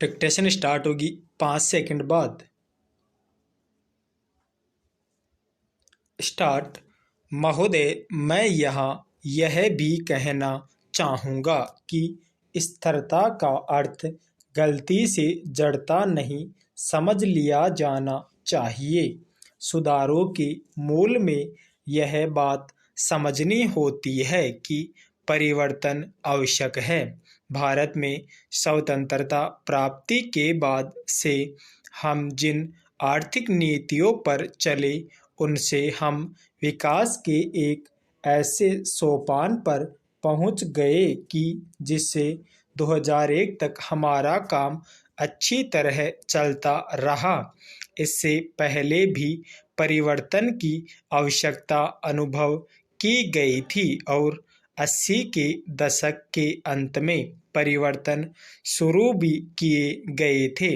Dictation start होगी 5 second बाद। Start. महोदय, मैं यहाँ यह भी कहना चाहूँगा कि स्थिरता का अर्थ गलती से जड़ता नहीं समझ लिया जाना चाहिए। सुधारों के मूल में यह बात समझनी होती है कि परिवर्तन आवश्यक है। भारत में स्वतंत्रता प्राप्ति के बाद से हम जिन आर्थिक नीतियों पर चले उनसे हम विकास के एक ऐसे सोपान पर पहुंच गए कि जिससे 2001 तक हमारा काम अच्छी तरह चलता रहा। इससे पहले भी परिवर्तन की आवश्यकता अनुभव की गई थी और 80 के दशक के अंत में परिवर्तन शुरू भी किए गए थे।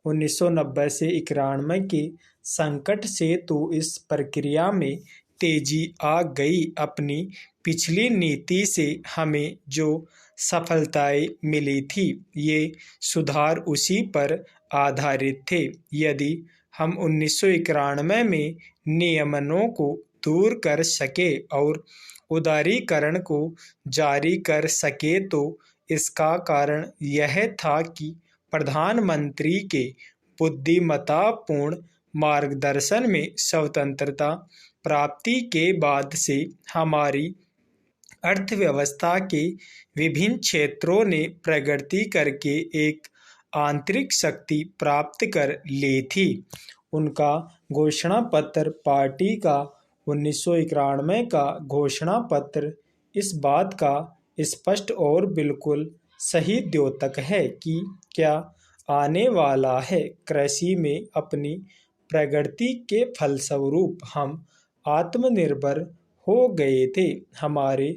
1990 से 91 के संकट से तो इस प्रक्रिया में तेजी आ गई। अपनी पिछली नीति से हमें जो सफलताएं मिली थी ये सुधार उसी पर आधारित थे। यदि हम 1991 में नियमनों को दूर कर सके और उदारीकरण को जारी कर सके तो इसका कारण यह था कि प्रधानमंत्री के बुद्धिमत्तापूर्ण मार्गदर्शन में स्वतंत्रता प्राप्ति के बाद से हमारी अर्थव्यवस्था के विभिन्न क्षेत्रों ने प्रगति करके एक आंतरिक शक्ति प्राप्त कर ली थी। उनका घोषणा पत्र पार्टी का 1991 का घोषणा पत्र इस बात का स्पष्ट और बिल्कुल सही द्योतक है कि क्या आने वाला है। कृषि में अपनी प्रगति के फलस्वरूप हम आत्मनिर्भर हो गए थे। हमारे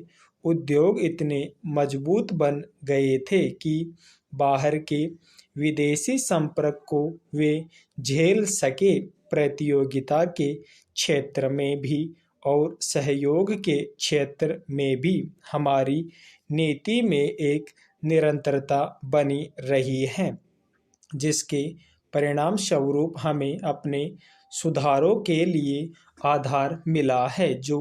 उद्योग इतने मजबूत बन गए थे कि बाहर के विदेशी संपर्क को वे झेल सके। प्रतियोगिता के क्षेत्र में भी और सहयोग के क्षेत्र में भी हमारी नीति में एक निरंतरता बनी रही है, जिसके परिणाम स्वरूप हमें अपने सुधारों के लिए आधार मिला है। जो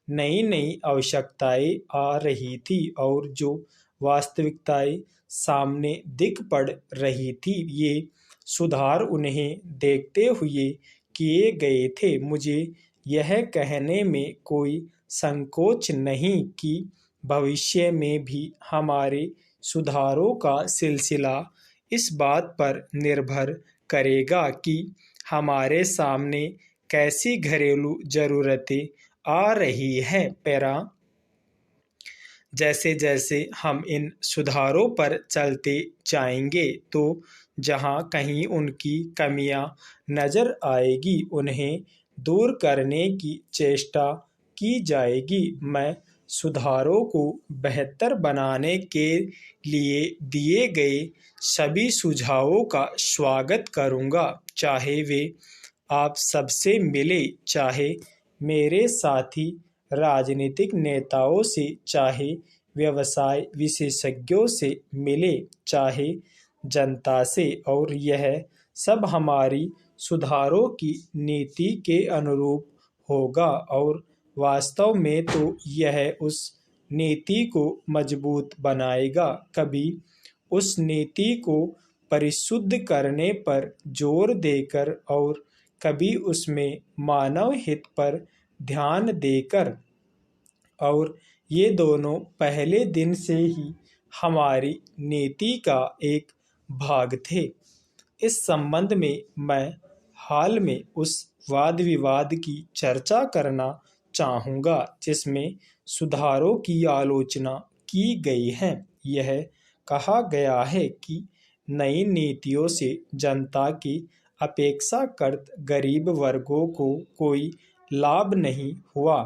नई नई आवश्यकताएं आ रही थी और जो वास्तविकताएं सामने दिख पड़ रही थी, ये सुधार उन्हें देखते हुए किए गए थे। मुझे यह कहने में कोई संकोच नहीं कि भविष्य में भी हमारे सुधारों का सिलसिला इस बात पर निर्भर करेगा कि हमारे सामने कैसी घरेलू जरूरतें आ रही है। पैरा। जैसे जैसे हम इन सुधारों पर चलते जाएंगे तो जहां कहीं उनकी कमियां नजर आएगी उन्हें दूर करने की चेष्टा की जाएगी। मैं सुधारों को बेहतर बनाने के लिए दिए गए सभी सुझावों का स्वागत करूंगा, चाहे वे आप सबसे मिले, चाहे मेरे साथी राजनीतिक नेताओं से, चाहे व्यवसाय विशेषज्ञों से मिले, चाहे जनता से। और यह सब हमारी सुधारों की नीति के अनुरूप होगा और वास्तव में तो यह उस नीति को मजबूत बनाएगा। कभी उस नीति को परिशुद्ध करने पर जोर देकर और कभी उसमें मानव हित पर ध्यान देकर, और ये दोनों पहले दिन से ही हमारी नीति का एक भाग थे। इस संबंध में मैं हाल में उस वाद विवाद की चर्चा करना चाहूँगा जिसमें सुधारों की आलोचना की गई है। यह कहा गया है कि नई नीतियों से जनता की अपेक्षाकृत गरीब वर्गों को कोई लाभ नहीं हुआ।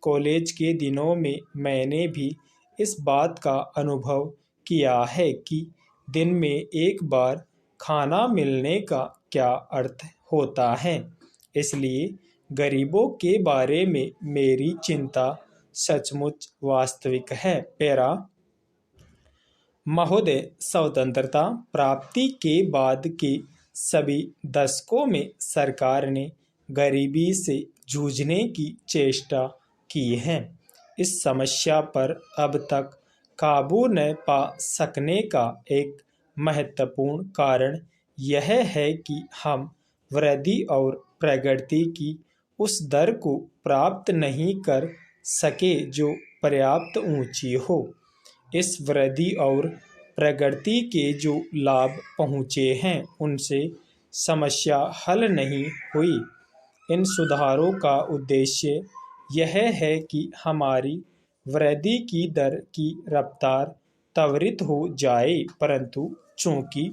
कॉलेज के दिनों में मैंने भी इस बात का अनुभव किया है कि दिन में एक बार खाना मिलने का क्या अर्थ होता है। इसलिए गरीबों के बारे में मेरी चिंता सचमुच वास्तविक है। पैरा। महोदय, स्वतंत्रता प्राप्ति के बाद के सभी दशकों में सरकार ने गरीबी से जूझने की चेष्टा की है। इस समस्या पर अब तक काबू न पा सकने का एक महत्वपूर्ण कारण यह है कि हम वृद्धि और प्रगति की उस दर को प्राप्त नहीं कर सके जो पर्याप्त ऊंची हो। इस वृद्धि और प्रगति के जो लाभ पहुँचे हैं उनसे समस्या हल नहीं हुई। इन सुधारों का उद्देश्य यह है कि हमारी वृद्धि की दर की रफ्तार त्वरित हो जाए, परंतु चूंकि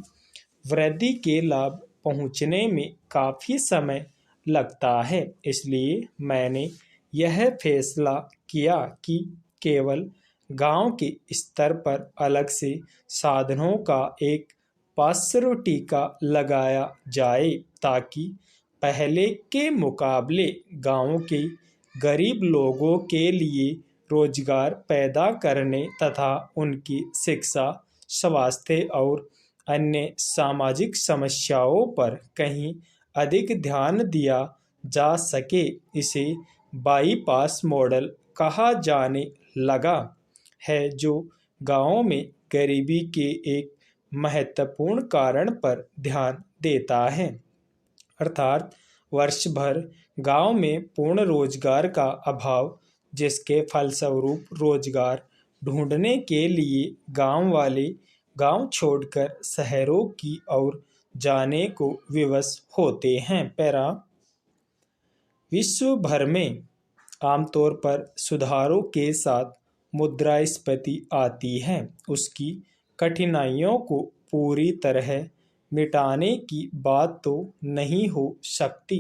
वृद्धि के लाभ पहुँचने में काफ़ी समय लगता है, इसलिए मैंने यह फैसला किया कि केवल गांव के स्तर पर अलग से साधनों का एक पार्श्व टीका लगाया जाए ताकि पहले के मुकाबले गांवों के गरीब लोगों के लिए रोजगार पैदा करने तथा उनकी शिक्षा, स्वास्थ्य और अन्य सामाजिक समस्याओं पर कहीं अधिक ध्यान दिया जा सके। इसे बाईपास मॉडल कहा जाने लगा है, जो गांवों में गरीबी के एक महत्वपूर्ण कारण पर ध्यान देता है, अर्थात वर्ष भर गांव में पूर्ण रोजगार का अभाव, जिसके फलस्वरूप रोजगार ढूंढने के लिए गांव वाले गांव छोड़कर शहरों की ओर जाने को विवश होते हैं। पैरा विश्व भर में आमतौर पर सुधारों के साथ मुद्रास्फीति आती है। उसकी कठिनाइयों को पूरी तरह मिटाने की बात तो नहीं हो सकती,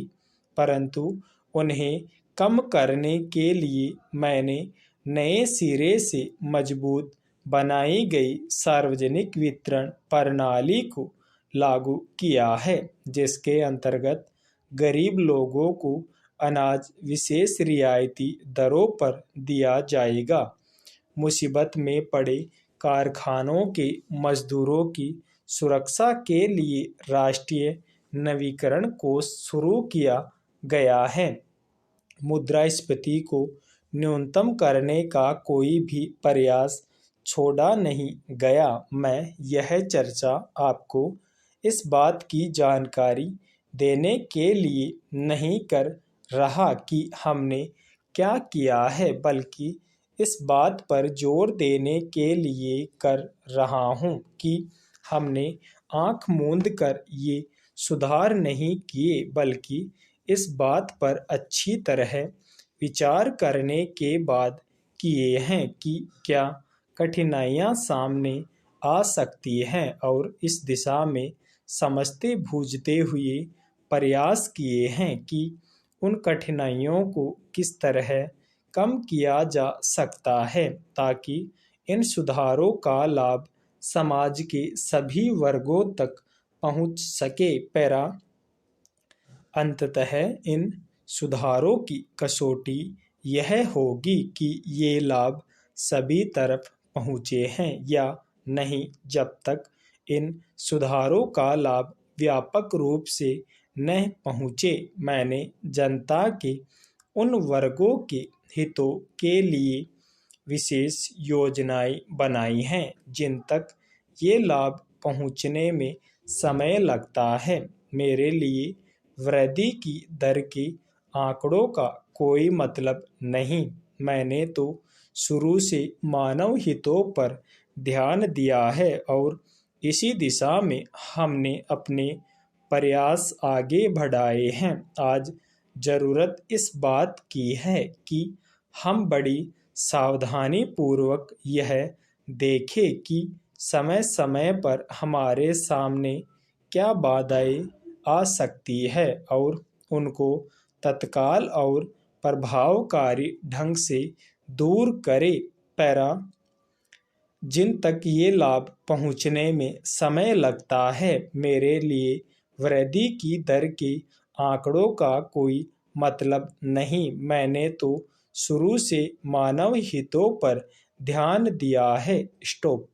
परंतु उन्हें कम करने के लिए मैंने नए सिरे से मजबूत बनाई गई सार्वजनिक वितरण प्रणाली को लागू किया है, जिसके अंतर्गत गरीब लोगों को अनाज विशेष रियायती दरों पर दिया जाएगा। मुसीबत में पड़े कारखानों के मजदूरों की सुरक्षा के लिए राष्ट्रीय नवीकरण कोष शुरू किया गया है। मुद्रास्फीति को न्यूनतम करने का कोई भी प्रयास छोड़ा नहीं गया। मैं यह चर्चा आपको इस बात की जानकारी देने के लिए नहीं कर रहा कि हमने क्या किया है, बल्कि इस बात पर जोर देने के लिए कर रहा हूं कि हमने आंख मूंद कर ये सुधार नहीं किए, बल्कि इस बात पर अच्छी तरह विचार करने के बाद किए हैं कि क्या कठिनाइयां सामने आ सकती हैं और इस दिशा में समझते बूझते हुए प्रयास किए हैं कि उन कठिनाइयों को किस तरह कम किया जा सकता है ताकि इन सुधारों का लाभ समाज के सभी वर्गों तक पहुंच सके। पैरा अंततः इन सुधारों की कसौटी यह होगी कि ये लाभ सभी तरफ पहुँचे हैं या नहीं। जब तक इन सुधारों का लाभ व्यापक रूप से न पहुँचे, मैंने जनता के उन वर्गों के हितों के लिए विशेष योजनाएं बनाई हैं जिन तक ये लाभ पहुँचने में समय लगता है। मेरे लिए वृद्धि की दर के आंकड़ों का कोई मतलब नहीं। मैंने तो शुरू से मानव हितों पर ध्यान दिया है और इसी दिशा में हमने अपने प्रयास आगे बढ़ाए हैं। आज जरूरत इस बात की है कि हम बड़ी सावधानी पूर्वक यह देखें कि समय समय पर हमारे सामने क्या बाधाएं आ सकती है और उनको तत्काल और प्रभावकारी ढंग से दूर करें। पैरा जिन तक ये लाभ पहुँचने में समय लगता है, मेरे लिए वृद्धि की दर के आंकड़ों का कोई मतलब नहीं। मैंने तो शुरू से मानव हितों पर ध्यान दिया है। स्टॉप।